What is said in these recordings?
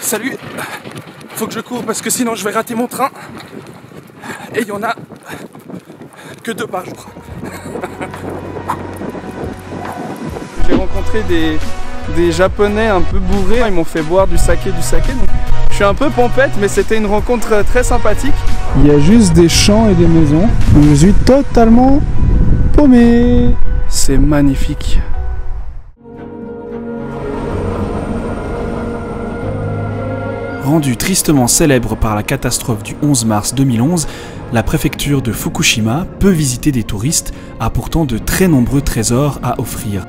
Salut, faut que je cours parce que sinon je vais rater mon train. Et il y en a que 2 par jour. J'ai rencontré des Japonais un peu bourrés, ils m'ont fait boire du saké. Donc je suis un peu pompette, mais c'était une rencontre très sympathique. Il y a juste des champs et des maisons. Je suis totalement paumé. C'est magnifique. Rendue tristement célèbre par la catastrophe du 11 mars 2011, la préfecture de Fukushima, peu visitée des touristes, a pourtant de très nombreux trésors à offrir.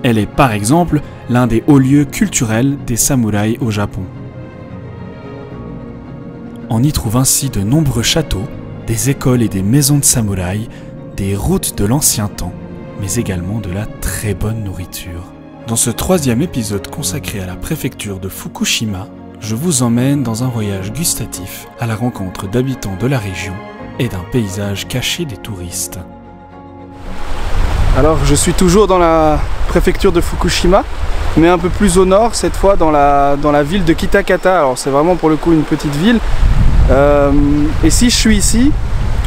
Elle est par exemple l'un des hauts lieux culturels des samouraïs au Japon. On y trouve ainsi de nombreux châteaux, des écoles et des maisons de samouraïs, des routes de l'ancien temps, mais également de la très bonne nourriture. Dans ce 3e épisode consacré à la préfecture de Fukushima, je vous emmène dans un voyage gustatif à la rencontre d'habitants de la région et d'un paysage caché des touristes. Alors je suis toujours dans la préfecture de Fukushima, mais un peu plus au nord, cette fois dans la ville de Kitakata. Alors c'est vraiment pour le coup une petite ville. Et si je suis ici,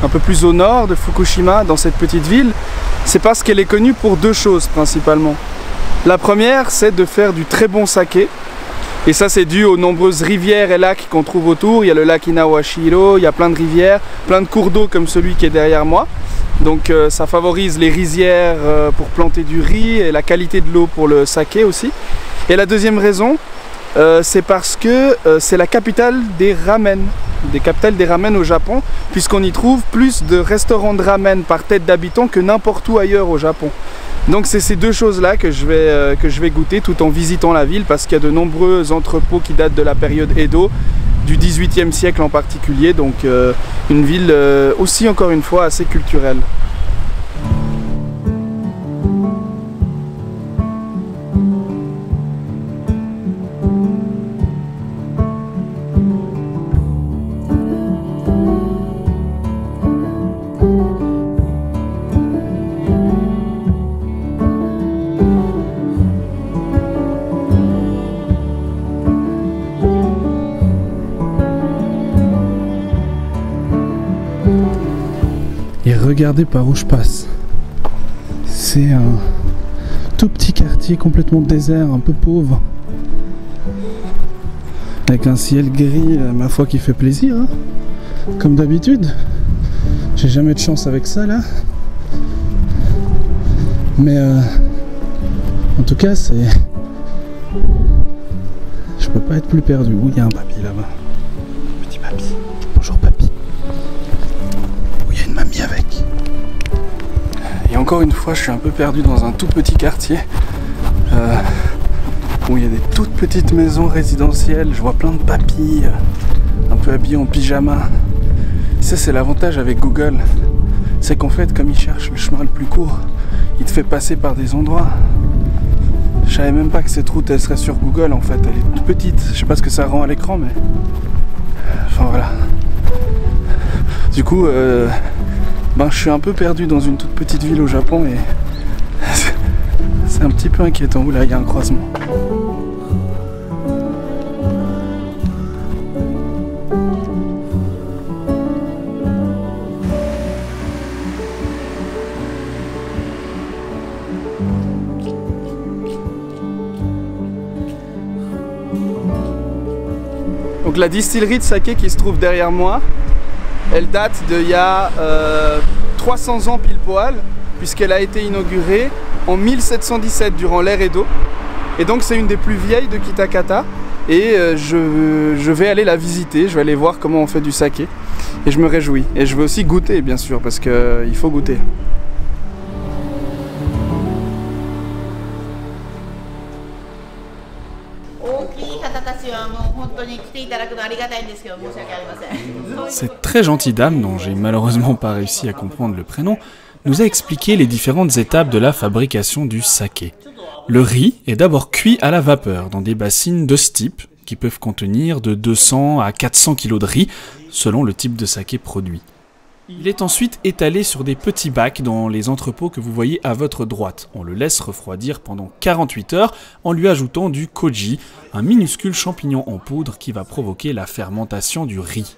un peu plus au nord de Fukushima, dans cette petite ville, c'est parce qu'elle est connue pour 2 choses principalement. La première, c'est de faire du très bon saké. Et ça c'est dû aux nombreuses rivières et lacs qu'on trouve autour. Il y a le lac Inawashiro, il y a plein de rivières, plein de cours d'eau comme celui qui est derrière moi. Donc ça favorise les rizières pour planter du riz et la qualité de l'eau pour le saké aussi. Et la deuxième raison, c'est parce que c'est la capitale des ramen. Des capitales des ramen au Japon, puisqu'on y trouve plus de restaurants de ramen par tête d'habitant que n'importe où ailleurs au Japon. Donc c'est ces 2 choses-là que je vais goûter tout en visitant la ville, parce qu'il y a de nombreux entrepôts qui datent de la période Edo, du 18e siècle en particulier, donc une ville aussi encore une fois assez culturelle. Et regardez par où je passe. C'est un tout petit quartier complètement désert, un peu pauvre. Avec un ciel gris, ma foi, qui fait plaisir, hein. Comme d'habitude. J'ai jamais de chance avec ça là. Mais en tout cas, c'est... Je peux pas être plus perdu. Où il y a un papy là-bas. Petit papy. Bonjour papy. Où il y a une mamie avec. Et encore une fois, je suis un peu perdu dans un tout petit quartier où il y a des toutes petites maisons résidentielles. Je vois plein de papys un peu habillés en pyjama. Ça, c'est l'avantage avec Google. C'est qu'en fait, comme il cherche le chemin le plus court, il te fait passer par des endroits. Je savais même pas que cette route elle serait sur Google en fait. Elle est toute petite. Je sais pas ce que ça rend à l'écran, mais enfin voilà. Du coup, je suis un peu perdu dans une toute petite ville au Japon et c'est un petit peu inquiétant. Oula, il y a un croisement. Donc la distillerie de saké qui se trouve derrière moi, elle date d'il y a 300 ans pile poil, puisqu'elle a été inaugurée en 1717 durant l'ère Edo. Et donc c'est une des plus vieilles de Kitakata. Et je vais aller la visiter, je vais aller voir comment on fait du saké. Et je me réjouis. Et je veux aussi goûter bien sûr, parce qu'il faut goûter. Cette très gentille dame, dont j'ai malheureusement pas réussi à comprendre le prénom, nous a expliqué les différentes étapes de la fabrication du saké. Le riz est d'abord cuit à la vapeur dans des bassines de ce type, qui peuvent contenir de 200 à 400 kg de riz, selon le type de saké produit. Il est ensuite étalé sur des petits bacs dans les entrepôts que vous voyez à votre droite. On le laisse refroidir pendant 48 heures en lui ajoutant du koji, un minuscule champignon en poudre qui va provoquer la fermentation du riz.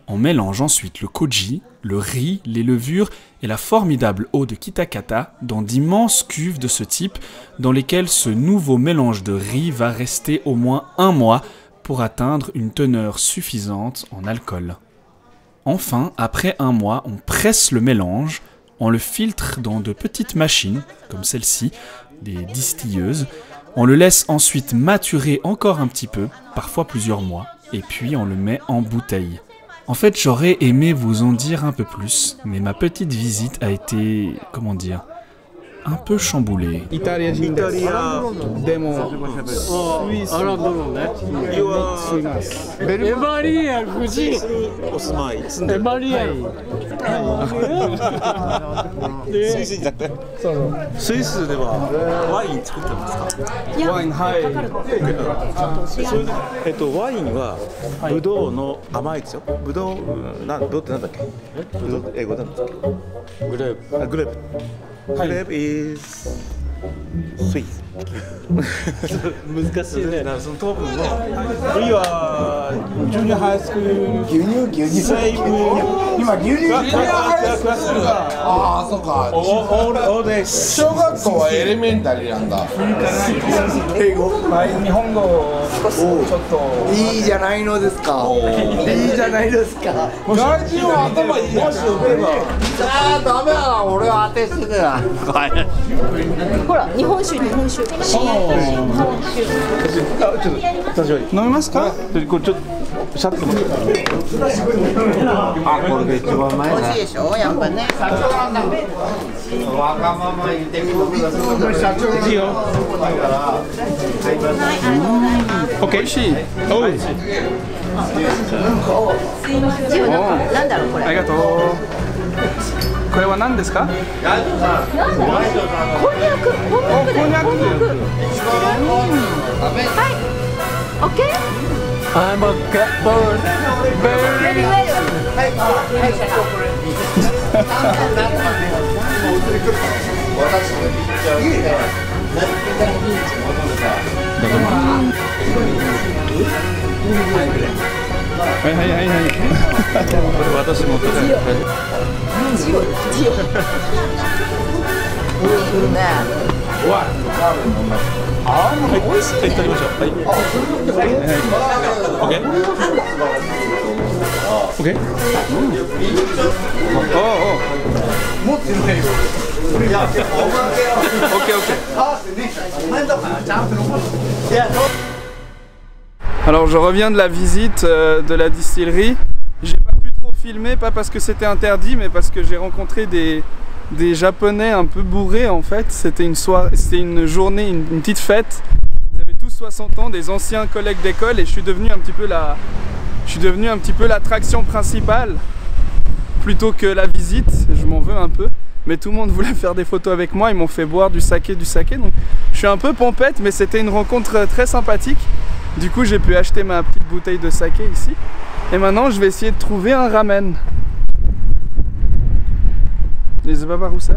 On mélange ensuite le koji, le riz, les levures et la formidable eau de Kitakata dans d'immenses cuves de ce type dans lesquelles ce nouveau mélange de riz va rester au moins 1 mois pour atteindre une teneur suffisante en alcool. Enfin, après 1 mois, on presse le mélange, on le filtre dans de petites machines, comme celle-ci, des distilleuses. On le laisse ensuite maturer encore un petit peu, parfois plusieurs mois, et puis on le met en bouteille. En fait, j'aurais aimé vous en dire un peu plus, mais ma petite visite a été, comment dire, un peu chamboulée. Grape is sweet. 難しいね。その糖分も。次はジュニアハイスクール。牛乳。今牛乳。ああ、そうか。小学校はエレメンタリーなんだ。英語。日本語少しちょっと。いいじゃないのですか。いいじゃないですか。外人は頭いいやつを打てば。ああ、ダメだな。俺は当てしてだ。ほら、日本酒。飲みますか？これちょっとシャッと持ってあ、これが一番前だ。美味しいでしょ、やっぱね。わがまま言ってみる。社長いいよ。オッケー、美味しい。なんだろうこれ。ありがとう。これは何ですか？こんにゃく。はい。オッケー。I'm a cat bird. Very well. はいはいはいはい。これ私持って帰る。強い。いいね。ああ、美味しいね。いただきましょう。はい。オッケー。オッケー。もっと入れるよ。オッケーオッケー。Alors je reviens de la visite de la distillerie. J'ai pas pu trop filmer, pas parce que c'était interdit, mais parce que j'ai rencontré des Japonais un peu bourrés en fait. C'était une journée, une petite fête. Ils avaient tous 60 ans, des anciens collègues d'école, et je suis devenu un petit peu l'attraction principale plutôt que la visite. Je m'en veux un peu, mais tout le monde voulait faire des photos avec moi. Ils m'ont fait boire du saké, donc je suis un peu pompette, mais c'était une rencontre très sympathique. Du coup, j'ai pu acheter ma petite bouteille de saké ici. Et maintenant, je vais essayer de trouver un ramen. Les babaroussa.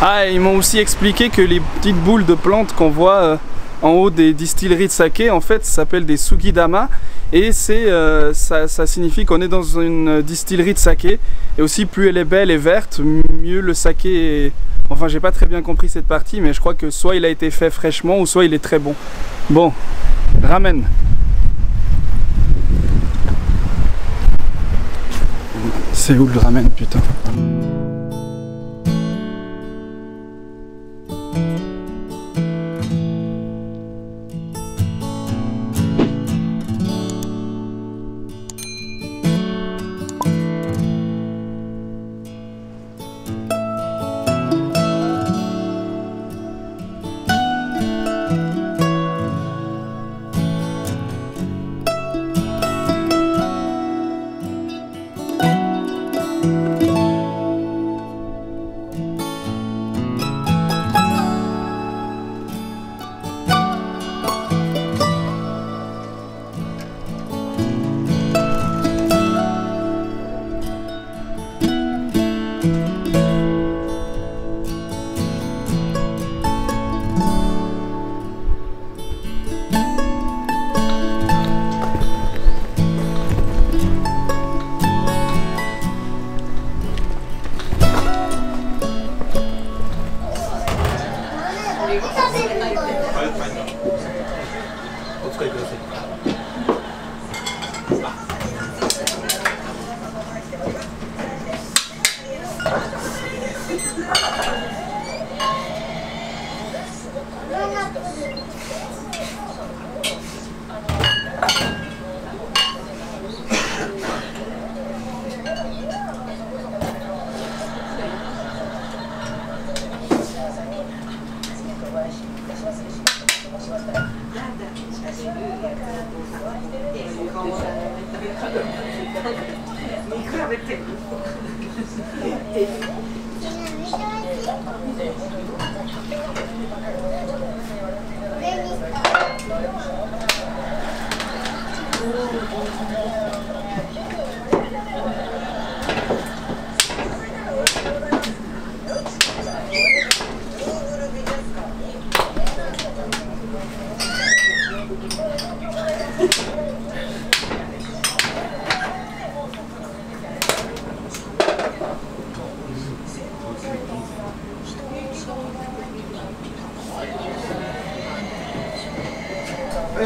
Ah, et ils m'ont aussi expliqué que les petites boules de plantes qu'on voit en haut des distilleries de saké, en fait, ça s'appelle des sugidama. Et ça signifie qu'on est dans une distillerie de saké. Et aussi, plus elle est belle et verte, mieux le saké est... Enfin, j'ai pas très bien compris cette partie, mais je crois que soit il a été fait fraîchement, ou soit il est très bon. Bon, ramen. C'est où le ramen, putain? はい、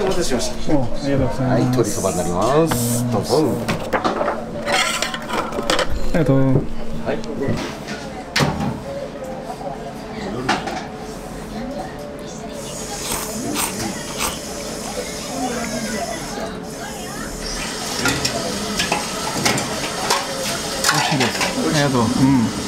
お待たせしました。お、ありがとうございます。はい、鶏そばになります。どうぞ。ありがとう。はい。美味しいです。ありがとう。うん。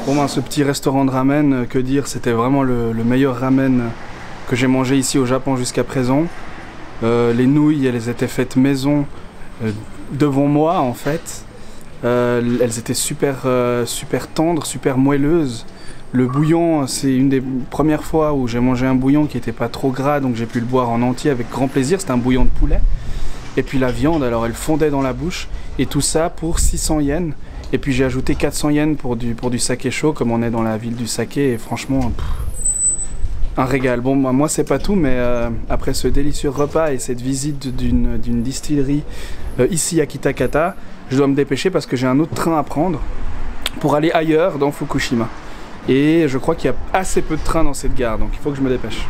Bon ben, ce petit restaurant de ramen, que dire, c'était vraiment le meilleur ramen que j'ai mangé ici au Japon jusqu'à présent. Les nouilles, elles étaient faites maison devant moi en fait. Elles étaient super tendres, super moelleuses. Le bouillon, c'est une des premières fois où j'ai mangé un bouillon qui n'était pas trop gras, donc j'ai pu le boire en entier avec grand plaisir. C'était un bouillon de poulet. Et puis la viande, alors elle fondait dans la bouche. Et tout ça pour 600 yens. Et puis j'ai ajouté 400 yens pour du saké chaud, comme on est dans la ville du saké. Et franchement, un régal. Bon, moi c'est pas tout, mais après ce délicieux repas et cette visite d'une distillerie ici à Kitakata, je dois me dépêcher parce que j'ai un autre train à prendre pour aller ailleurs dans Fukushima. Et je crois qu'il y a assez peu de trains dans cette gare, donc il faut que je me dépêche.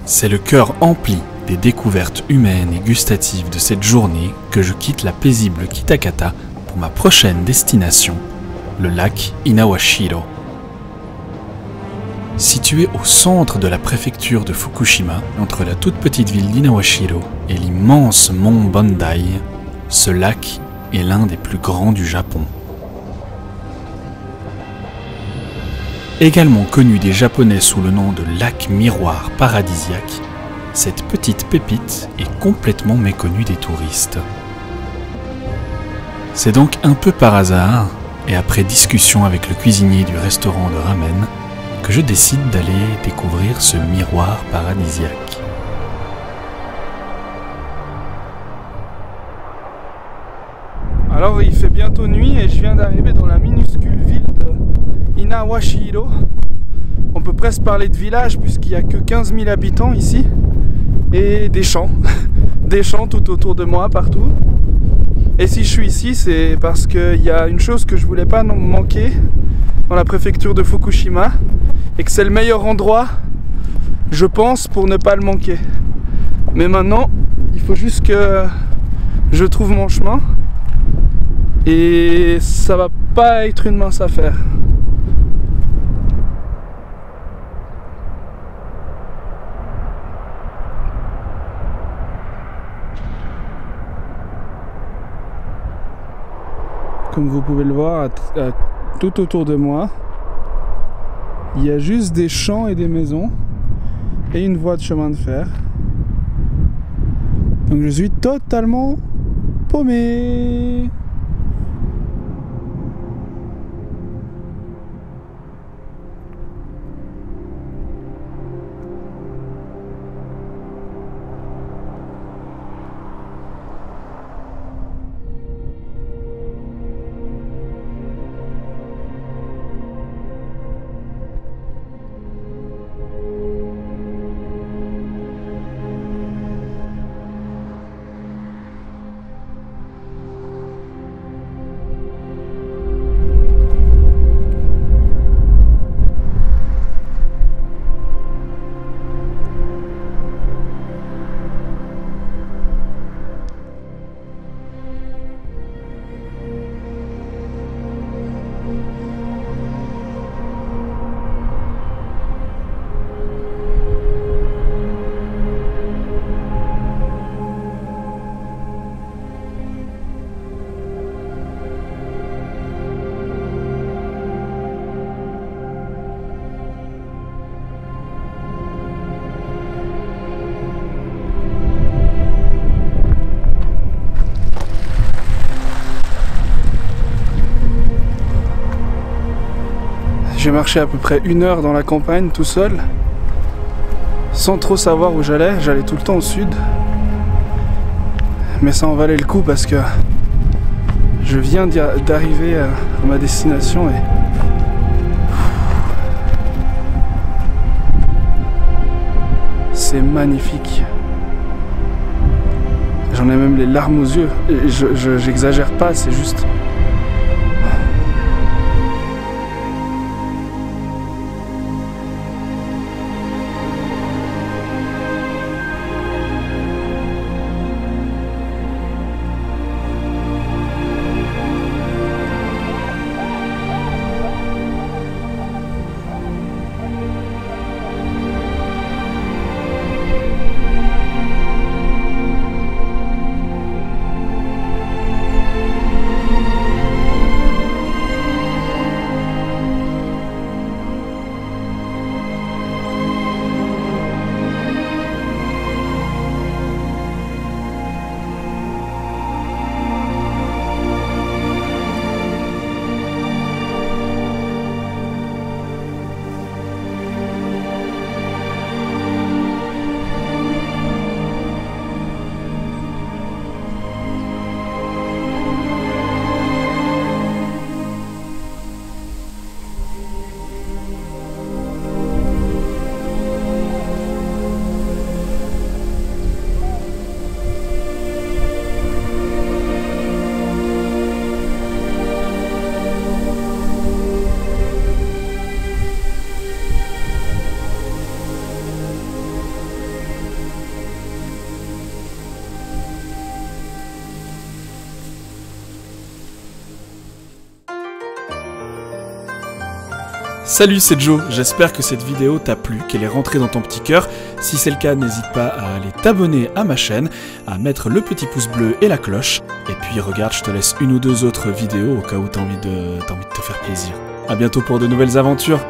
C'est le cœur empli des découvertes humaines et gustatives de cette journée que je quitte la paisible Kitakata pour ma prochaine destination, le lac Inawashiro. Situé au centre de la préfecture de Fukushima, entre la toute petite ville d'Inawashiro et l'immense mont Bandai, ce lac est l'un des plus grands du Japon. Également connu des Japonais sous le nom de lac miroir paradisiaque, cette petite pépite est complètement méconnue des touristes. C'est donc un peu par hasard, et après discussion avec le cuisinier du restaurant de ramen, que je décide d'aller découvrir ce miroir paradisiaque. Alors il fait bientôt nuit et je viens d'arriver dans la minuscule ville de Inawashiro. On peut presque parler de village puisqu'il n'y a que 15 000 habitants ici. Et des champs, des champs tout autour de moi, partout. Et si je suis ici, c'est parce qu'il y a une chose que je voulais pas manquer dans la préfecture de Fukushima, et que c'est le meilleur endroit, je pense, pour ne pas le manquer. Mais maintenant, il faut juste que je trouve mon chemin, et ça va pas être une mince affaire. Comme vous pouvez le voir, tout autour de moi, il y a juste des champs et des maisons et une voie de chemin de fer. Donc je suis totalement paumé. J'ai marché à peu près 1 heure dans la campagne tout seul, sans trop savoir où j'allais. J'allais tout le temps au sud, mais ça en valait le coup parce que je viens d'arriver à ma destination et c'est magnifique. J'en ai même les larmes aux yeux. Et j'exagère pas, c'est juste... Salut, c'est Joe, j'espère que cette vidéo t'a plu, qu'elle est rentrée dans ton petit cœur. Si c'est le cas, n'hésite pas à aller t'abonner à ma chaîne, à mettre le petit pouce bleu et la cloche. Et puis regarde, je te laisse 1 ou 2 autres vidéos au cas où t'as envie de te faire plaisir. A bientôt pour de nouvelles aventures.